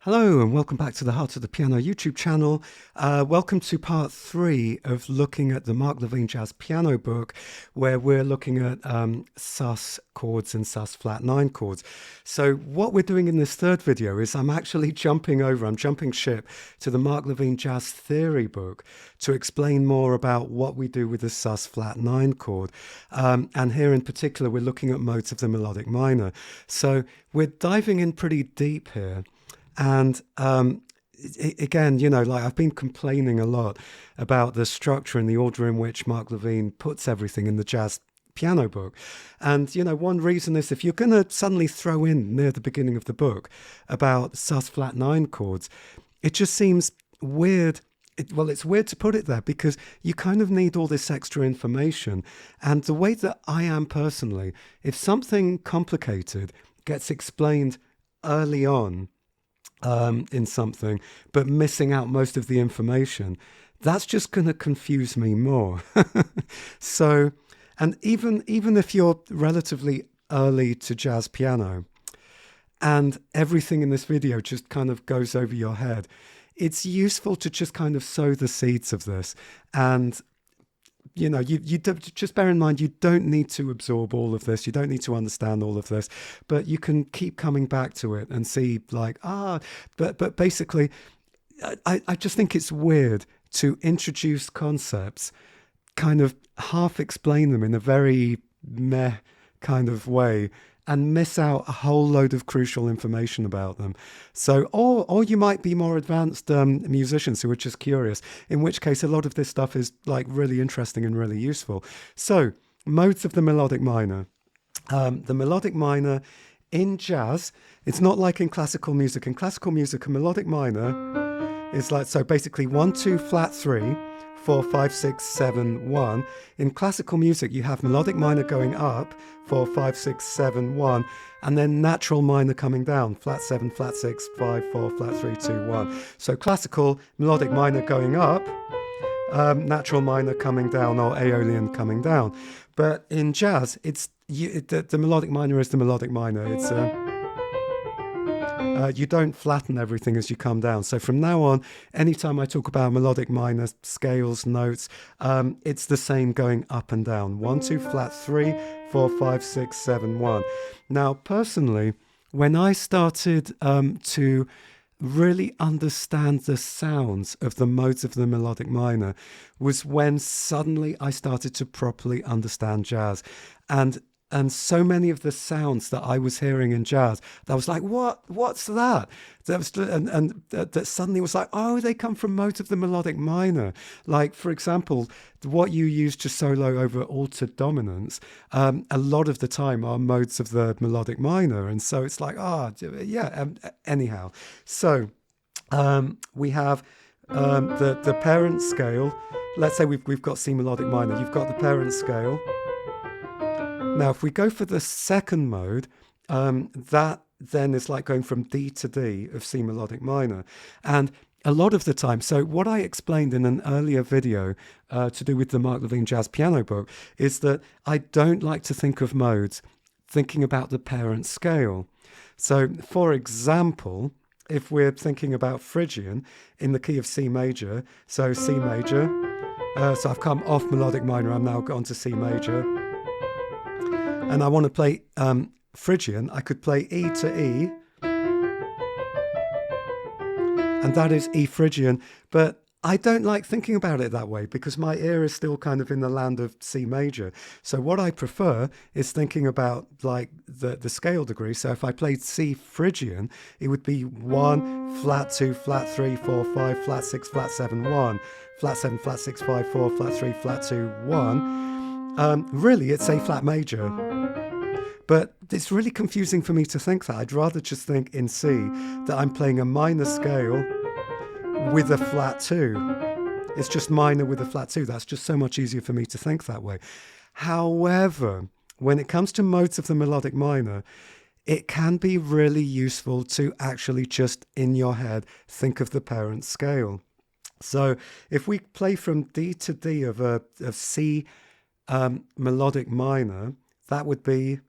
Hello and welcome back to the Heart of the Piano YouTube channel. Welcome to part 3 of looking at the Mark Levine Jazz Piano book, where we're looking at sus chords and sus flat 9 chords. So what we're doing in this third video is I'm jumping ship to the Mark Levine Jazz Theory book to explain more about what we do with the sus flat 9 chord. And here in particular, we're looking at modes of the melodic minor. So we're diving in pretty deep here. And again, like I've been complaining a lot about the structure and the order in which Mark Levine puts everything in the jazz piano book. And, one reason is if you're going to suddenly throw in near the beginning of the book about sus flat 9 chords, it just seems weird. It's weird to put it there because you kind of need all this extra information. And the way that I am personally, if something complicated gets explained early on, in something, but missing out most of the information, that's just going to confuse me more. So, and even if you're relatively early to jazz piano and everything in this video just kind of goes over your head, it's useful to just kind of sow the seeds of this. And you just bear in mind, you don't need to absorb all of this. You don't need to understand all of this, but you can keep coming back to it and see but basically, I just think it's weird to introduce concepts, kind of half explain them in a very meh kind of way, and miss out a whole load of crucial information about them. So, or you might be more advanced musicians who are just curious, in which case a lot of this stuff is like really interesting and really useful. So, modes of the melodic minor. The melodic minor in jazz, it's not like in classical music. In classical music, a melodic minor is like, so basically 1, 2, flat 3, 4, 5, 6, 7, 1. In classical music, you have melodic minor going up, 4, 5, 6, 7, 1, and then natural minor coming down, flat 7, flat 6, 5, 4, flat 3, 2, 1. So classical melodic minor going up, natural minor coming down, or Aeolian coming down. But in jazz, the melodic minor is the melodic minor. It's you don't flatten everything as you come down. So from now on, anytime I talk about melodic minor scales, notes, it's the same going up and down. 1, 2, flat 3, 4, 5, 6, 7, 1. Now, personally, when I started to really understand the sounds of the modes of the melodic minor was when suddenly I started to properly understand jazz. And so many of the sounds that I was hearing in jazz, that was like, what's that? That suddenly was like, oh, they come from modes of the melodic minor. Like, for example, what you use to solo over altered dominants, a lot of the time are modes of the melodic minor. And so it's like, anyhow. So we have the parent scale. Let's say we've got C melodic minor. You've got the parent scale. Now, if we go for the second mode, that then is like going from D to D of C melodic minor. And a lot of the time, so what I explained in an earlier video to do with the Mark Levine Jazz Piano book is that I don't like to think of modes thinking about the parent scale. So, for example, if we're thinking about Phrygian in the key of C major, so C major, so I've come off melodic minor, I'm now gone to C major, and I want to play Phrygian, I could play E to E, and that is E Phrygian, but I don't like thinking about it that way because my ear is still kind of in the land of C major. So what I prefer is thinking about like the scale degree. So if I played C Phrygian, it would be 1, flat 2, flat 3, 4, 5, flat 6, flat 7, 1, flat 7, flat 6, 5, 4, flat 3, flat 2, 1. Really, it's A flat major. But it's really confusing for me to think that. I'd rather just think in C that I'm playing a minor scale with a flat 2. It's just minor with a flat 2. That's just so much easier for me to think that way. However, when it comes to modes of the melodic minor, it can be really useful to actually just in your head think of the parent scale. So if we play from D to D of C melodic minor, that would be...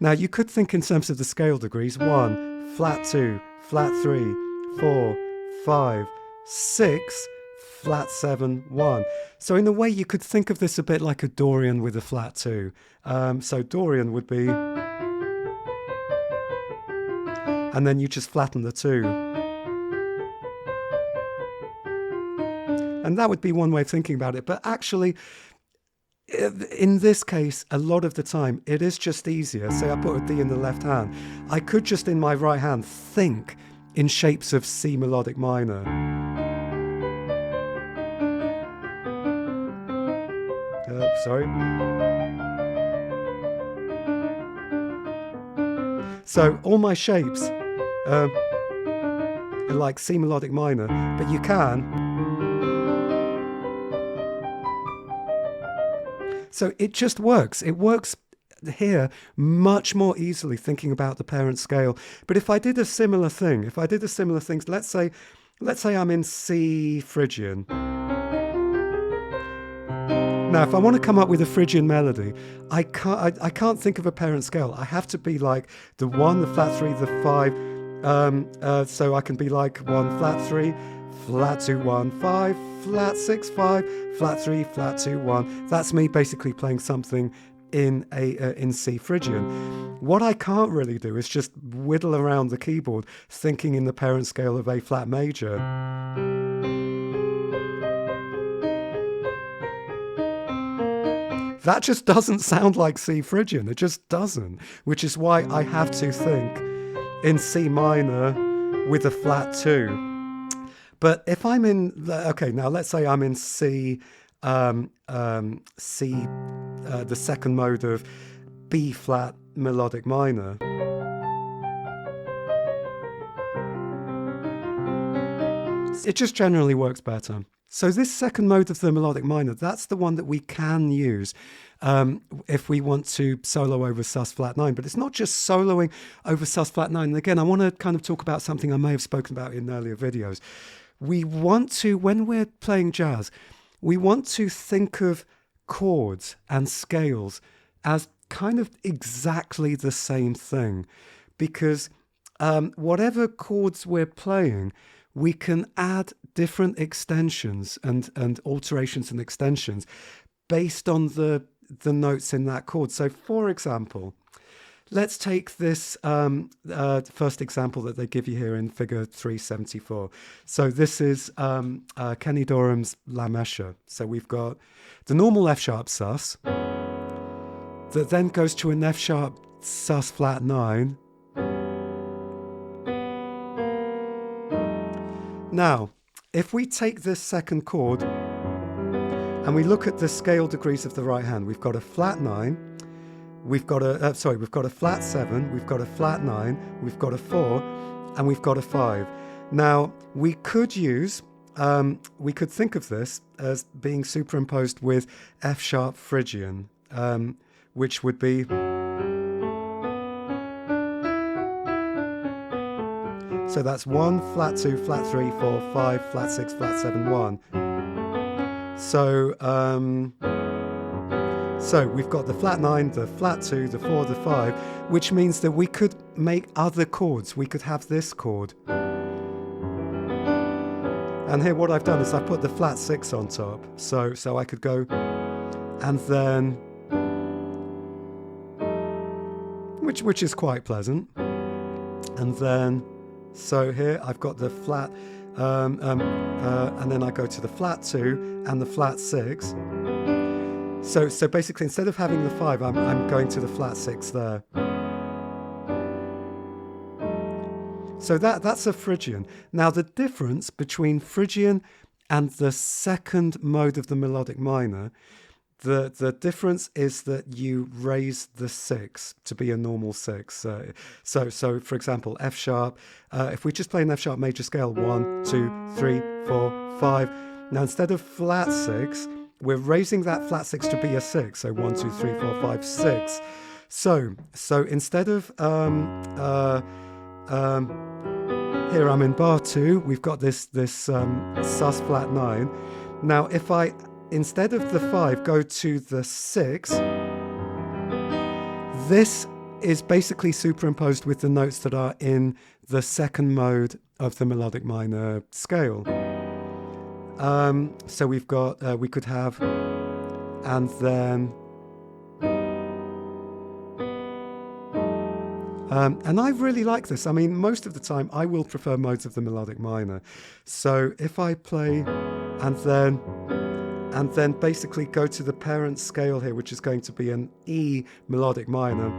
Now you could think in terms of the scale degrees: 1, flat 2, flat 3, 4, 5, 6, flat 7, 1. So in a way you could think of this a bit like a Dorian with a flat 2. So Dorian would be, and then you just flatten the 2. And that would be one way of thinking about it. But actually, in this case, a lot of the time, it is just easier. Say I put a D in the left hand. I could just in my right hand think in shapes of C melodic minor. Sorry. So all my shapes are like C melodic minor, but you can. So it just works. It works here much more easily thinking about the parent scale. But if I did a similar thing, let's say I'm in C Phrygian. Now, if I want to come up with a Phrygian melody, I can't think of a parent scale. I have to be like the 1, the flat 3, the 5. So I can be like 1, flat 3, flat 2, 1, 5, flat 6, 5, flat 3, flat 2, 1. That's me basically playing something in C Phrygian. What I can't really do is just whittle around the keyboard thinking in the parent scale of A flat major. That just doesn't sound like C Phrygian. It just doesn't, which is why I have to think in C minor with a flat 2. But if I'm in, okay, now let's say I'm in C, the second mode of B flat melodic minor. It just generally works better. So this second mode of the melodic minor, that's the one that we can use if we want to solo over sus flat 9. But it's not just soloing over sus flat 9. And again, I want to kind of talk about something I may have spoken about in earlier videos. We want to, when we're playing jazz, we want to think of chords and scales as kind of exactly the same thing. Because whatever chords we're playing, we can add different extensions and alterations and extensions based on the notes in that chord. So for example, let's take this first example that they give you here in figure 374. So this is Kenny Dorham's La Mesha. So we've got the normal F sharp sus that then goes to an F sharp sus flat 9. Now, if we take this second chord and we look at the scale degrees of the right hand, we've got a flat 9, we've got a flat 7, we've got a flat 9, we've got a 4, and we've got a 5. Now, we could think of this as being superimposed with F sharp Phrygian, which would be. So that's 1, flat 2, flat 3, 4, 5, flat 6, flat 7, 1. So we've got the flat 9, the flat 2, the 4, the 5, which means that we could make other chords. We could have this chord. And here what I've done is I put the flat 6 on top. So I could go and then, which is quite pleasant. And then, so here I've got the flat, and then I go to the flat 2 and the flat 6. So basically, instead of having the 5, I'm going to the flat 6 there. So that's a Phrygian. Now the difference between Phrygian and the second mode of the melodic minor, the difference is that you raise the 6 to be a normal 6. So for example, F sharp, if we just play an F sharp major scale, 1, 2, 3, 4, 5. Now instead of flat 6, we're raising that flat 6 to be a 6. So 1, 2, 3, 4, 5, 6. So instead of here I'm in bar 2, we've got this sus flat 9. Now if I, instead of the 5, go to the 6, this is basically superimposed with the notes that are in the second mode of the melodic minor scale. So we've got, we could have, and then, and I really like this. I mean, most of the time I will prefer modes of the melodic minor. So if I play and then basically go to the parent scale here, which is going to be an E melodic minor.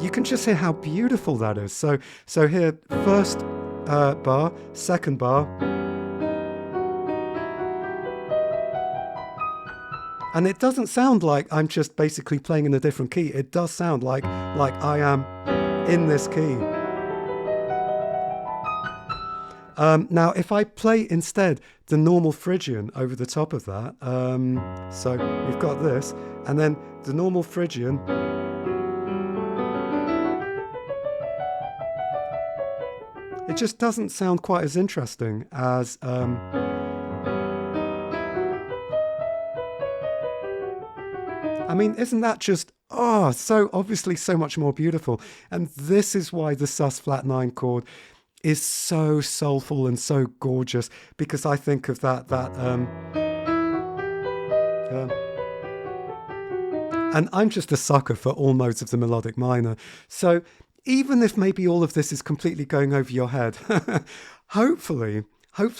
You can just hear how beautiful that is. So here, first bar, second bar, and it doesn't sound like I'm just basically playing in a different key. It does sound like I am in this key. Now, if I play instead the normal Phrygian over the top of that, so we've got this, and then the normal Phrygian. It just doesn't sound quite as interesting as I mean, isn't that just, so obviously so much more beautiful? And this is why the sus flat 9 chord is so soulful and so gorgeous, because I think of that and I'm just a sucker for all modes of the melodic minor. So even if maybe all of this is completely going over your head, hopefully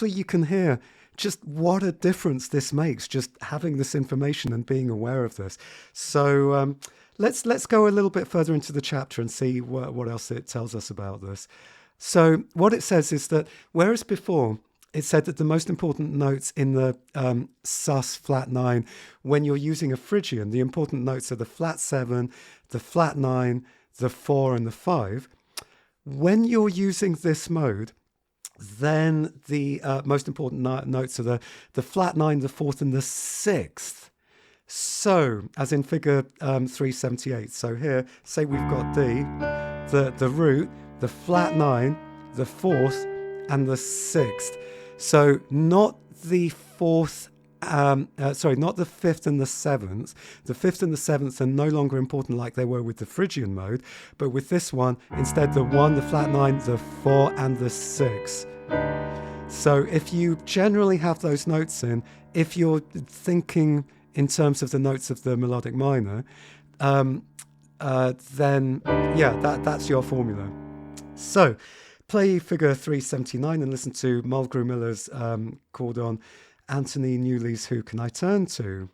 you can hear just what a difference this makes, just having this information and being aware of this. So let's go a little bit further into the chapter and see what else it tells us about this. So what it says is that whereas before it said that the most important notes in the sus flat 9, when you're using a Phrygian, the important notes are the flat 7, the flat 9, the 4 and the 5. When you're using this mode, then the most important notes are the flat 9, the 4th and the 6th. So, as in figure 378. So here, say we've got D, the root, the flat 9, the 4th and the 6th. So not the 4th, not the 5th and the 7th. The 5th and the 7th are no longer important like they were with the Phrygian mode, but with this one, instead the 1, the flat 9, the 4 and the 6. So if you generally have those notes in, if you're thinking in terms of the notes of the melodic minor, then yeah, that's your formula. So play figure 379 and listen to Mulgrew Miller's chord on Anthony Newley's Who Can I Turn To?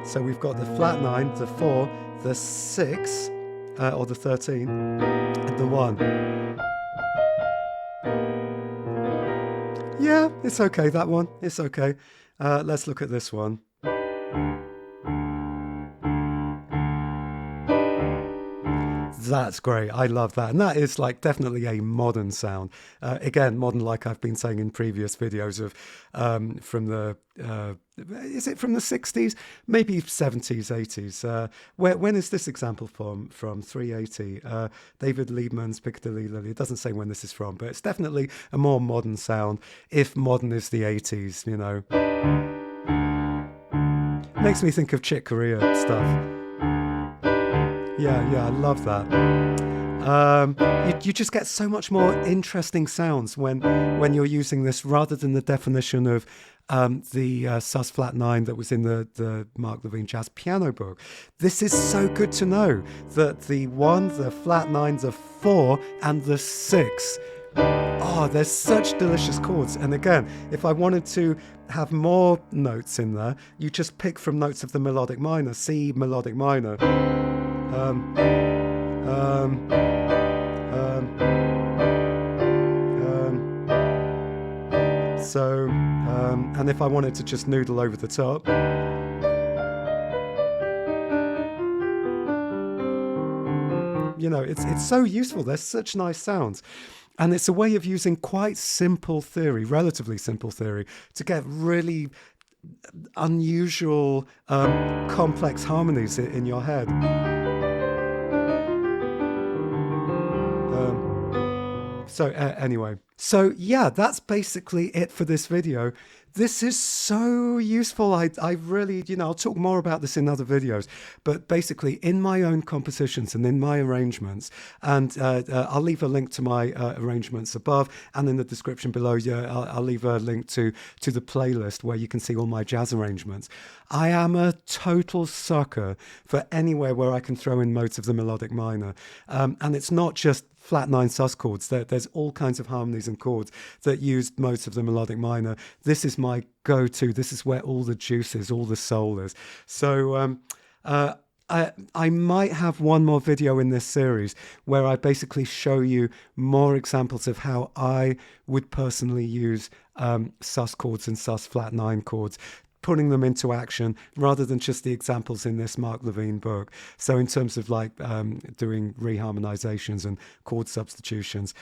So we've got the flat 9, the 4, the 6, or the 13, and the 1. Yeah, it's okay, that one. It's okay. Let's look at this one. That's great. I love that. And that is like definitely a modern sound. Again, modern, like I've been saying in previous videos of from the, is it from the 60s? Maybe 70s, 80s. When is this example from? From 380. David Liebman's Piccadilly Lily. It doesn't say when this is from, but it's definitely a more modern sound, if modern is the 80s, you know. Makes me think of Chick Corea stuff. Yeah, I love that. You just get so much more interesting sounds when you're using this, rather than the definition of the sus flat 9 that was in the Mark Levine jazz piano book. This is so good to know that the 1, the flat 9, the 4 and the 6. Oh, there's such delicious chords. And again, if I wanted to have more notes in there, you just pick from notes of the melodic minor, C melodic minor. And if I wanted to just noodle over the top, you know, it's so useful. There's such nice sounds. And it's a way of using quite simple theory, relatively simple theory, to get really unusual, complex harmonies in your head. Anyway, so yeah, that's basically it for this video. This is so useful. I really, I'll talk more about this in other videos, but basically in my own compositions and in my arrangements, and I'll leave a link to my arrangements above, and in the description below, I'll leave a link to the playlist where you can see all my jazz arrangements. I am a total sucker for anywhere where I can throw in modes of the melodic minor, and it's not just flat 9 sus chords. There's all kinds of harmonies and chords that use most of the melodic minor. This is my go-to. This is where all the juice is, all the soul is. So I might have one more video in this series where I basically show you more examples of how I would personally use sus chords and sus flat 9 chords, putting them into action rather than just the examples in this Mark Levine book. So in terms of like doing reharmonizations and chord substitutions.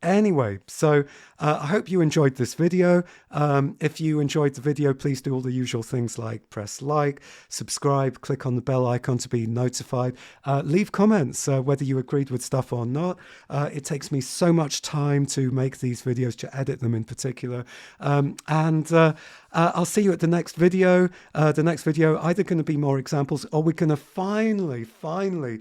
Anyway, so I hope you enjoyed this video. If you enjoyed the video, please do all the usual things like press like, subscribe, click on the bell icon to be notified. Leave comments whether you agreed with stuff or not. It takes me so much time to make these videos, to edit them in particular. I'll see you at the next video. The next video either going to be more examples, or we're going to finally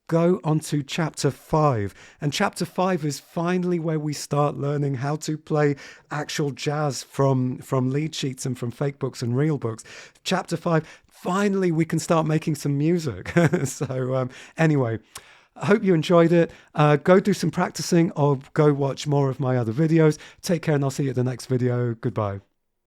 go on to chapter 5. And chapter 5 is finally where we start learning how to play actual jazz from lead sheets and from fake books and real books. Chapter 5, finally we can start making some music. So anyway, I hope you enjoyed it. Go do some practicing or go watch more of my other videos. Take care, and I'll see you at the next video. Goodbye.